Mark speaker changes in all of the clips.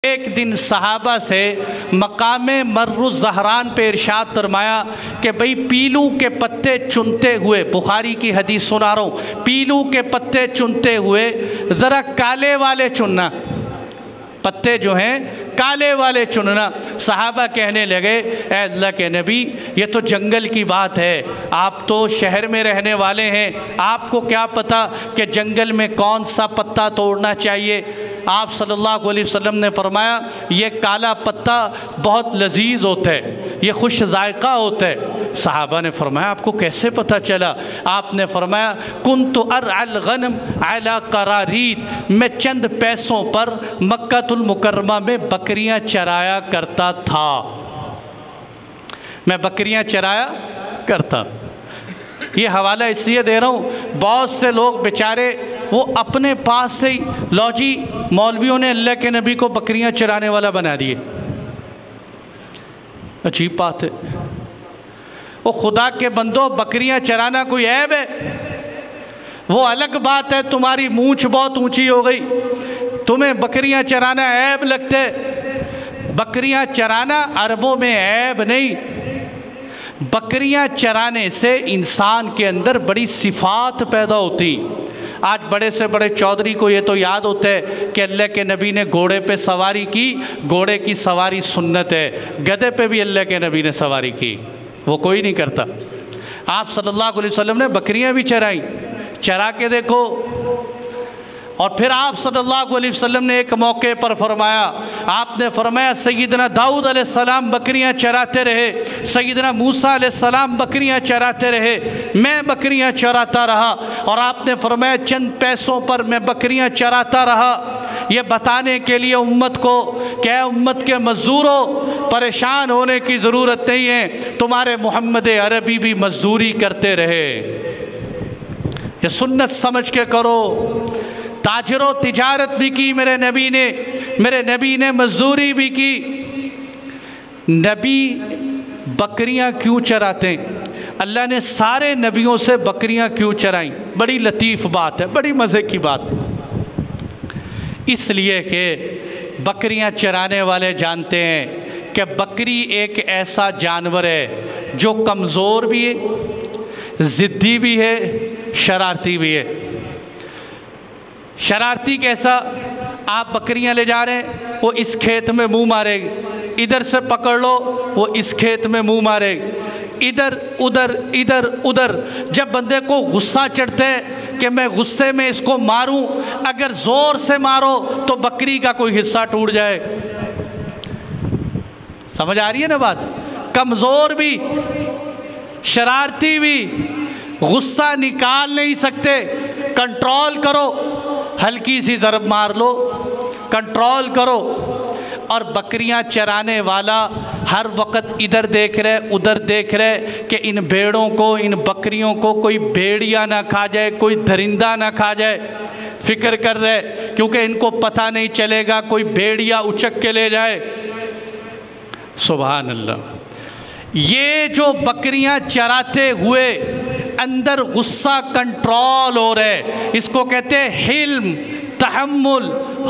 Speaker 1: ایک دن صحابہ سے مقام مر الزہران پہ ارشاد فرمایا کہ بھئی پیلو کے پتے چنتے ہوئے، بخاری کی حدیث سنا رہا ہوں، پیلو کے پتے چنتے ہوئے ذرا کالے والے چننا، پتے جو ہیں کالے والے چننا۔ صحابہ کہنے لگے اے اللہ کے نبی یہ تو جنگل کی بات ہے، آپ تو شہر میں رہنے والے ہیں، آپ کو کیا پتہ کہ جنگل میں کون سا پتا توڑنا چاہیے۔ آپ صلی اللہ علیہ وسلم نے فرمایا یہ کالا پتا بہت لذیذ ہوتا ہے، یہ خوش ذائقہ ہوتا ہے۔ صحابہ نے فرمایا آپ کو کیسے پتہ چلا؟ آپ نے فرمایا کنت ارعى الغنم على قراريط، میں چند پیسوں پر مکہ المکرمہ میں بکریاں چرایا کرتا تھا، میں بکریاں چرایا کرتا۔ یہ حوالہ اس لیے دے رہا ہوں، بہت سے لوگ بیچارے وہ اپنے پاس سے ہی لو جی مولویوں نے اللہ کے نبی کو بکریاں چرانے والا بنا دیے۔ عجیب بات ہے، وہ خدا کے بندو بکریاں چرانا کوئی عیب ہے؟ وہ الگ بات ہے تمہاری مونچھ بہت اونچی ہو گئی، تمہیں بکریاں چرانا عیب لگتے۔ بکریاں چرانا عربوں میں عیب نہیں، بکریاں چرانے سے انسان کے اندر بڑی صفات پیدا ہوتی۔ آج بڑے سے بڑے چودھری کو یہ تو یاد ہوتا ہے کہ اللہ کے نبی نے گھوڑے پہ سواری کی، گھوڑے کی سواری سنت ہے، گدھے پہ بھی اللہ کے نبی نے سواری کی، وہ کوئی نہیں کرتا۔ آپ صلی اللہ علیہ وسلم نے بکریاں بھی چرائیں، چرا کے دیکھو۔ اور پھر آپ صلی اللہ علیہ وسلم نے ایک موقع پر فرمایا، آپ نے فرمایا سیدنا داؤد علیہ السلام بکریاں چراتے رہے، سیدنا موسیٰ علیہ السلام بکریاں چراتے رہے، میں بکریاں چراتا رہا، اور آپ نے فرمایا چند پیسوں پر میں بکریاں چراتا رہا، یہ بتانے کے لیے امت کو کہ اے امت کے مزدوروں پریشان ہونے کی ضرورت نہیں ہے، تمہارے محمد عربی بھی مزدوری کرتے رہے، یہ سنت سمجھ کے کرو۔ تاجر و تجارت بھی کی میرے نبی نے مزدوری بھی کی۔ نبی بکریاں کیوں چراتے ہیں؟ اللہ نے سارے نبیوں سے بکریاں کیوں چرائیں؟ بڑی لطیف بات ہے، بڑی مزے کی بات۔ اس لیے کہ بکریاں چرانے والے جانتے ہیں کہ بکری ایک ایسا جانور ہے جو کمزور بھی ہے، ضدی بھی ہے، شرارتی بھی ہے۔ شرارتی کیسا؟ آپ بکریاں لے جا رہے ہیں، وہ اس کھیت میں منہ مارے گی، ادھر سے پکڑ لو وہ اس کھیت میں منہ مارے گی، ادھر ادھر ادھر ادھر۔ جب بندے کو غصہ چڑھتا ہے کہ میں غصے میں اس کو ماروں، اگر زور سے مارو تو بکری کا کوئی حصہ ٹوٹ جائے۔ سمجھ آ رہی ہے نا بات؟ کمزور بھی، شرارتی بھی، غصہ نکال نہیں سکتے، کنٹرول کرو، ہلکی سی ضرب مار لو، کنٹرول کرو۔ اور بکریاں چرانے والا ہر وقت ادھر دیکھ رہے ادھر دیکھ رہے کہ ان بھیڑوں کو، ان بکریوں کو کوئی بھیڑیا نہ کھا جائے، کوئی درندہ نہ کھا جائے، فکر کر رہے، کیونکہ ان کو پتہ نہیں چلے گا کوئی بھیڑیا اچک کے لے جائے۔ سبحان اللہ۔ یہ جو بکریاں چراتے ہوئے اندر غصہ کنٹرول ہو رہے، اس کو کہتے ہیں حلم، تحمل،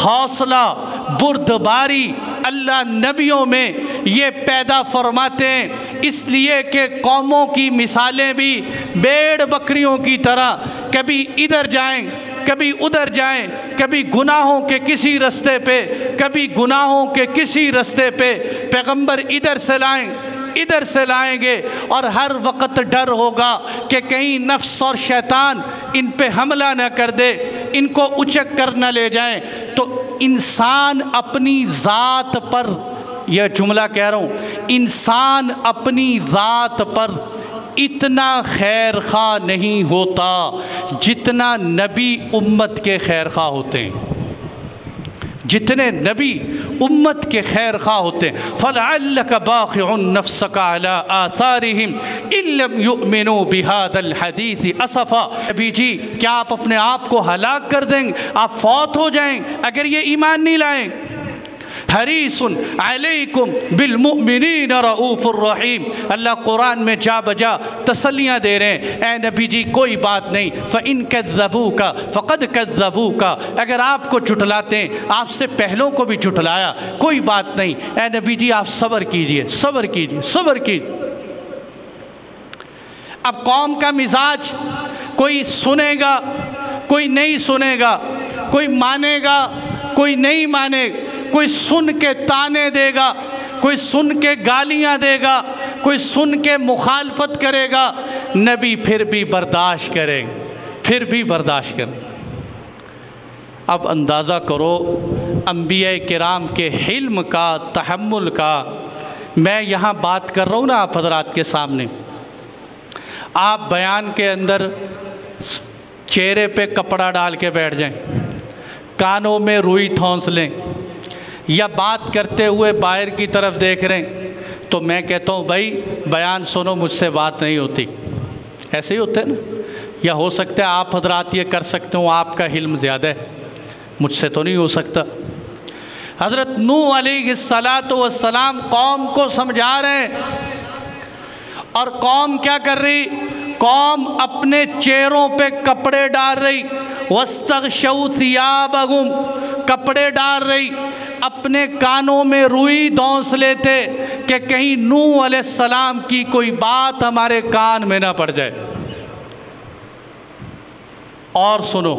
Speaker 1: حوصلہ، بردباری۔ اللہ نبیوں میں یہ پیدا فرماتے ہیں، اس لیے کہ قوموں کی مثالیں بھی بھیڑ بکریوں کی طرح کبھی ادھر جائیں کبھی ادھر جائیں، کبھی گناہوں کے کسی رستے پہ کبھی گناہوں کے کسی رستے پہ، پیغمبر ادھر سے لائیں ادھر سے لائیں گے، اور ہر وقت ڈر ہوگا کہ کہیں نفس اور شیطان ان پہ حملہ نہ کر دے، ان کو اچک کر نہ لے جائیں۔ تو انسان اپنی ذات پر، یہ جملہ کہہ رہا ہوں، انسان اپنی ذات پر اتنا خیر خواہ نہیں ہوتا جتنا نبی امت کے خیر خواہ ہوتے ہیں، جتنے نبی امت کے خیر خواہ ہوتے ہیں۔ فَلَعَلَّكَ بَاخِعٌ نَفْسَكَ عَلَىٰ آثَارِهِمْ إِن لَّمْ يُؤْمِنُوا بِهَذَا الْحَدِيثِ أَسَفًا۔ نبی جی کیا آپ اپنے آپ کو ہلاک کر دیں گے؟ آپ فوت ہو جائیں اگر یہ ایمان نہیں لائیں؟ حریص علیکم بالمؤمنین رؤوف الرحیم۔ اللہ قرآن میں جا بجا تسلیاں دے رہے ہیں، اے نبی جی کوئی بات نہیں، فَإِن كَذَّبُوكَ فَقَدْ كَذَّبُوكَ، اگر آپ کو جھٹلاتے ہیں آپ سے پہلوں کو بھی جھٹلایا، کوئی بات نہیں، اے نبی جی آپ صبر کیجئے، صبر کیجئے، صبر کیجئے۔ اب قوم کا مزاج، کوئی سنے گا کوئی نہیں سنے گا، کوئی مانے گا کوئی نہیں مانے، کوئی سن کے تانے دے گا، کوئی سن کے گالیاں دے گا، کوئی سن کے مخالفت کرے گا، نبی پھر بھی برداشت کریں، پھر بھی برداشت کریں۔ اب اندازہ کرو انبیاء کرام کے حلم کا، تحمل کا۔ میں یہاں بات کر رہا ہوں نا آپ حضرات کے سامنے، آپ بیان کے اندر چہرے پہ کپڑا ڈال کے بیٹھ جائیں، کانوں میں روئی ٹھونس لیں، یا بات کرتے ہوئے باہر کی طرف دیکھ رہے ہیں، تو میں کہتا ہوں بھائی بیان سنو، مجھ سے بات نہیں ہوتی۔ ایسے ہی ہوتے ہیں نا؟ یا ہو سکتا ہے آپ حضرات یہ کر سکتے ہوں، آپ کا حلم زیادہ ہے، مجھ سے تو نہیں ہو سکتا۔ حضرت نوح علیہ السلام قوم کو سمجھا رہے ہیں، اور قوم کیا کر رہی؟ قوم اپنے چہروں پہ کپڑے ڈال رہی، وَاسْتَغْشَوْا ثِيَابَهُمْ، کپڑے ڈال رہی، اپنے کانوں میں روئی دونس لیتے کہ کہیں نوح علیہ السلام کی کوئی بات ہمارے کان میں نہ پڑ جائے۔ اور سنو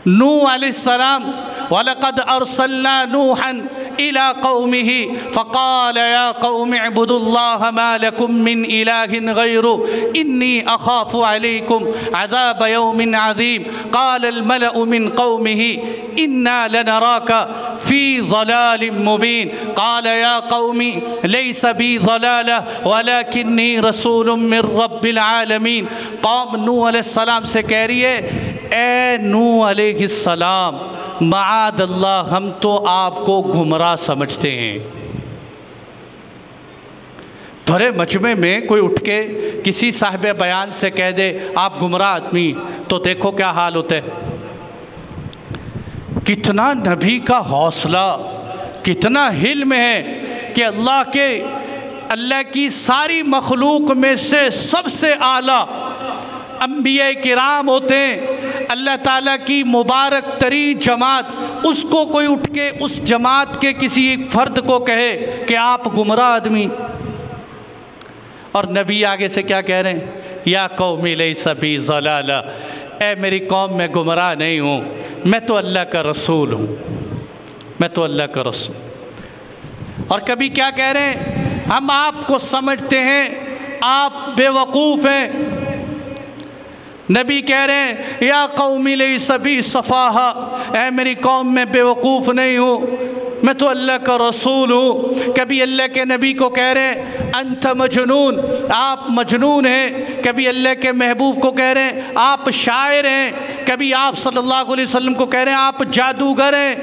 Speaker 1: نوح علیہ السلام، وَلَقَدْ أَرْسَلْنَا نُوحًا إِلَىٰ قَوْمِهِ فَقَالَ يَا قَوْمِ اعْبُدُوا اللَّهَ مَا لَكُم مِّنْ إِلَٰهٍ غَيْرُهُ إِنِّي أَخَافُ عَلَيْكُمْ عَذَابَ يَوْمٍ عَظِيمٍ قَالَ الْمَلَأُ مِنْ قَوْمِهِ إِنَّا لَنَرَاكَ فِي ضَلَالٍ مُّبِينٍ قَالَ يَا قَوْمِ لَيْسَ بِي ضَلَالَةٌ وَلَكِنِّي رَسُولٌ مِّن رَّبِّ الْعَالَمِينَ۔ قوم نوح علیہ السلام سے کہہ رہی ہے، اے نوح علیہ السلام معاذ اللہ، ہم تو آپ کو گمراہ سمجھتے ہیں۔ بھرے مجمع میں کوئی اٹھ کے کسی صاحب بیان سے کہہ دے آپ گمراہ آدمی، تو دیکھو کیا حال ہوتا ہے۔ کتنا نبی کا حوصلہ، کتنا حلم ہے کہ اللہ کی ساری مخلوق میں سے سب سے اعلیٰ انبیاء کرام ہوتے ہیں، اللہ تعالیٰ کی مبارک ترین جماعت، اس کو کوئی اٹھ کے اس جماعت کے کسی ایک فرد کو کہے کہ آپ گمراہ آدمی، اور نبی آگے سے کیا کہہ رہے ہیں؟ یا قوم لیس بی ضلالہ، اے میری قوم میں گمراہ نہیں ہوں، میں تو اللہ کا رسول ہوں، میں تو اللہ کا رسول۔ اور کبھی کیا کہہ رہے ہیں؟ ہم آپ کو سمجھتے ہیں آپ بے وقوف ہیں۔ نبی کہہ رہے ہیں یا قوم لیس بی سفاہہ، اے میری قوم میں بے وقوف نہیں ہوں، میں تو اللہ کا رسول ہوں۔ کبھی اللہ کے نبی کو کہہ رہے ہیں انت مجنون، آپ مجنون ہیں۔ کبھی اللہ کے محبوب کو کہہ رہے ہیں آپ شاعر ہیں۔ کبھی آپ صلی اللہ علیہ وسلم کو کہہ رہے ہیں آپ جادوگر ہیں۔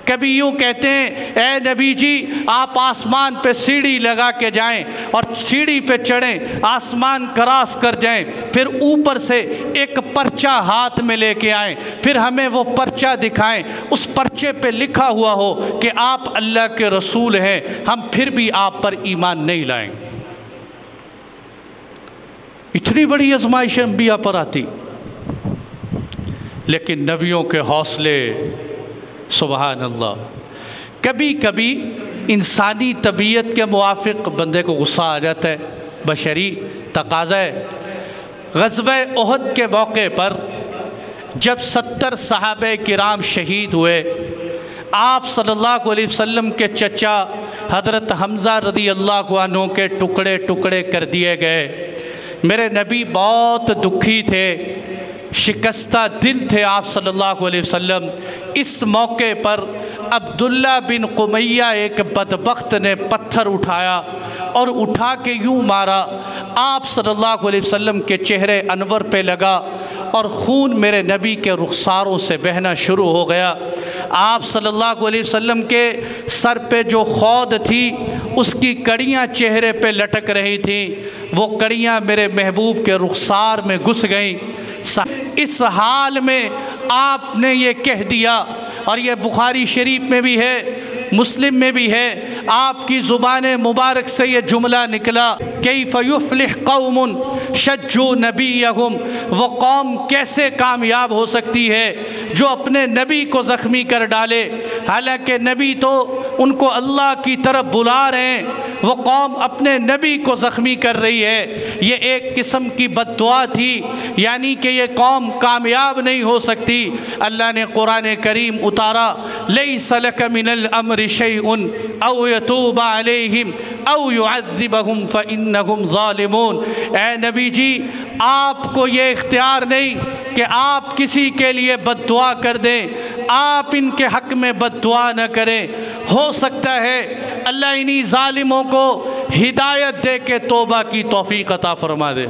Speaker 1: کبھی یوں کہتے ہیں اے نبی جی آپ آسمان پہ سیڑھی لگا کے جائیں اور سیڑھی پہ چڑھیں، آسمان کراس کر جائیں، پھر اوپر سے ایک پرچہ ہاتھ میں لے کے آئیں، پھر ہمیں وہ پرچہ دکھائیں، اس پرچے پہ لکھا ہوا ہو کہ آپ اللہ کے رسول ہیں، ہم پھر بھی آپ پر ایمان نہیں لائیں۔ اتنی بڑی آزمائش انبیاء پر آتی، لیکن نبیوں کے حوصلے سبحان اللہ۔ کبھی کبھی انسانی طبیعت کے موافق بندے کو غصہ آ جاتا ہے، بشری تقاضا ہے۔ غزوہ احد کے موقع پر جب 70 صحابہ کرام شہید ہوئے، آپ صلی اللہ علیہ وسلم کے چچا حضرت حمزہ رضی اللہ عنہ کے ٹکڑے ٹکڑے کر دیے گئے۔ میرے نبی بہت دکھی تھے، شکستہ دل تھے آپ صلی اللہ علیہ وسلم۔ اس موقع پر عبداللہ بن قمیہ ایک بدبخت نے پتھر اٹھایا اور اٹھا کے یوں مارا، آپ صلی اللہ علیہ وسلم کے چہرے انور پہ لگا اور خون میرے نبی کے رخساروں سے بہنا شروع ہو گیا۔ آپ صلی اللہ علیہ وسلم کے سر پہ جو خود تھی اس کی کڑیاں چہرے پہ لٹک رہی تھیں، وہ کڑیاں میرے محبوب کے رخسار میں گھس گئیں۔ اس حال میں آپ نے یہ کہہ دیا اور یہ بخاری شریف میں بھی ہے، مسلم میں بھی ہے، آپ کی زبان مبارک سے یہ جملہ نکلا، کیف یفلح قوم شجوا نبیہم، وہ قوم کیسے کامیاب ہو سکتی ہے جو اپنے نبی کو زخمی کر ڈالے، حالانکہ نبی تو ان کو اللہ کی طرف بلا رہے ہیں، وہ قوم اپنے نبی کو زخمی کر رہی ہے۔ یہ ایک قسم کی بد دعا تھی، یعنی کہ یہ قوم کامیاب نہیں ہو سکتی۔ اللہ نے قرآن کریم اتارا، لیس لک من الامر شیء او یتوب علیہم او یعذبہم فانہم ظالمون۔ اے نبی جی، آپ کو یہ اختیار نہیں کہ آپ کسی کے لیے بد دعا کر دیں، آپ ان کے حق میں بد دعا نہ کریں۔ ہو سکتا ہے اللہ انہی ظالموں کو ہدایت دے کے توبہ کی توفیق عطا فرما دے۔